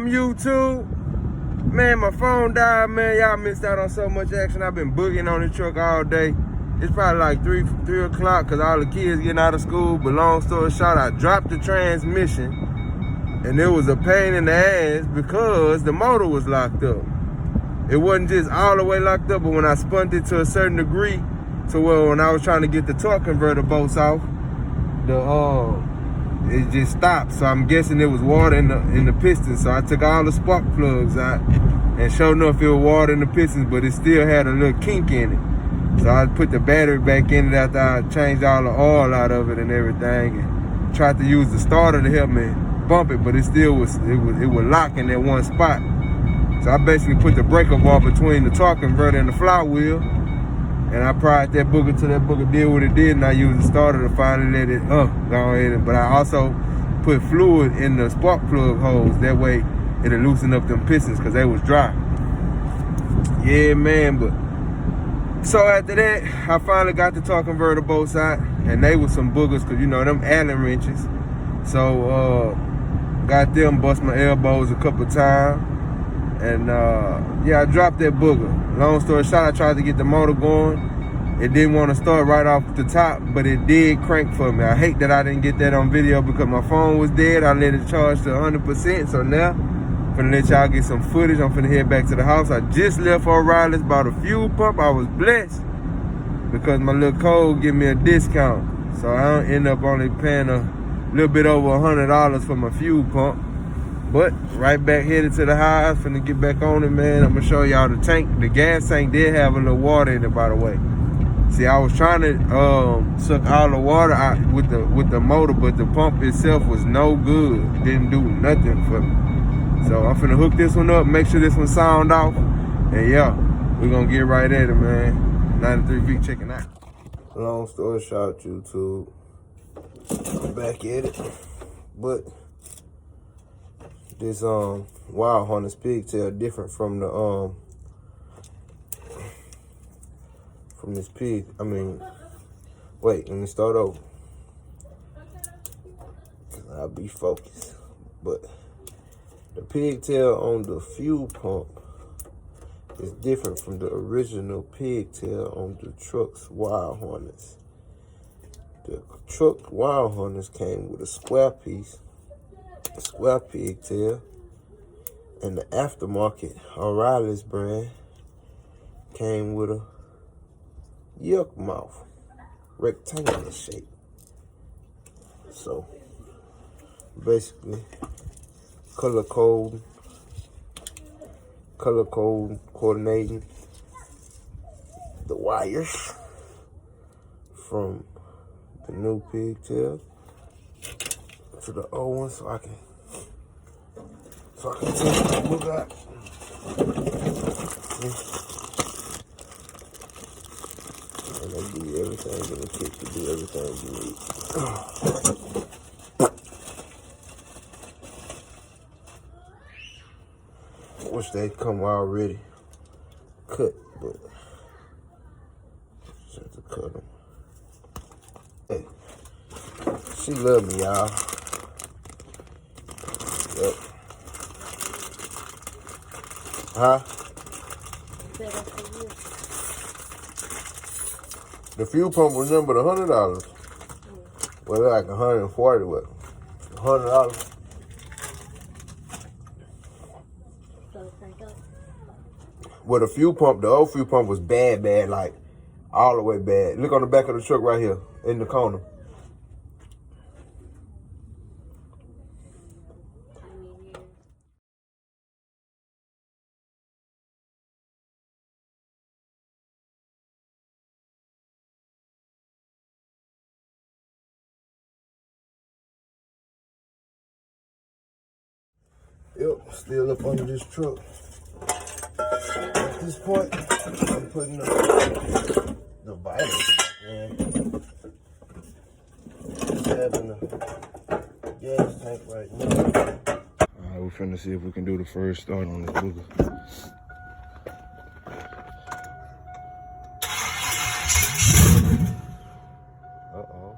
YouTube. Man, my phone died, man. Y'all missed out on so much action. I've been boogieing on the truck all day. It's probably like 3 o'clock because all the kids getting out of school. But long story short, I dropped the transmission. And it was a pain in the ass because the motor was locked up. It wasn't just all the way locked up, but when I spun it to a certain degree, to where when I was trying to get the torque converter bolts off, it just stopped. So I'm guessing it was water in the piston. So I took all the spark plugs out, and sure enough, it was water in the pistons, but it still had a little kink in it. So I put the battery back in it after I changed all the oil out of it and everything, and tried to use the starter to help me bump it, but it was locked in that one spot. So I basically put the breaker bar between the torque converter and the flywheel, and I pried that booger till that booger did what it did, and I used the starter to finally let it go ahead. But I also put fluid in the spark plug holes. That way it'll loosen up them pistons because they was dry. Yeah, man, but so after that, I finally got the torque converter bolts out, and they was some boogers because, you know, them Allen wrenches. So, got them, bust my elbows a couple times. And yeah, I dropped that booger. Long story short, I tried to get the motor going. It didn't want to start right off the top, but it did crank for me. I hate that I didn't get that on video because my phone was dead. I let it charge to 100%. So now, I'm finna let y'all get some footage. I'm finna head back to the house. I just left for O'Reilly's, bought a fuel pump. I was blessed because my little code gave me a discount. So I don't end up only paying a little bit over $100 for my fuel pump. But right back headed to the house, finna get back on it, man. I'm gonna show y'all the tank. The gas tank did have a little water in it, by the way. See, I was trying to suck all the water out with the motor, but the pump itself was no good. Didn't do nothing for me. So I'm finna hook this one up, make sure this one sound off, and yeah, we're gonna get right at it, man. 93 feet checking out. Long story short, YouTube, I'm back at it, but this Wild Hunter's pigtail different from the from this pig. I mean, wait, let me start over. I'll be focused. But the pigtail on the fuel pump is different from the original pigtail on the truck's Wild Hunters. The truck Wild Hunters came with a square piece, a square pigtail, and the aftermarket O'Reilly's brand came with a yuck mouth, rectangular shape. So basically, color code coordinating the wires from the new pigtail to the old one, so I can take the book out. And they give you everything in the kit to do everything you need. I wish they'd come already cut, but just have to cut them. Hey, she love me, y'all. Yep. Huh? The fuel pump was nothing but $100. Well, like 140, what? $100. Well, the fuel pump, the old fuel pump was bad, like all the way bad. Look on the back of the truck right here in the corner. Yep, still up under this truck. At this point, I'm putting the vitals, man. Just having the gas tank right now. Alright, we're finna see if we can do the first start on this booger. Uh-oh.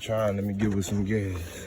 trying. Let me give her some gas.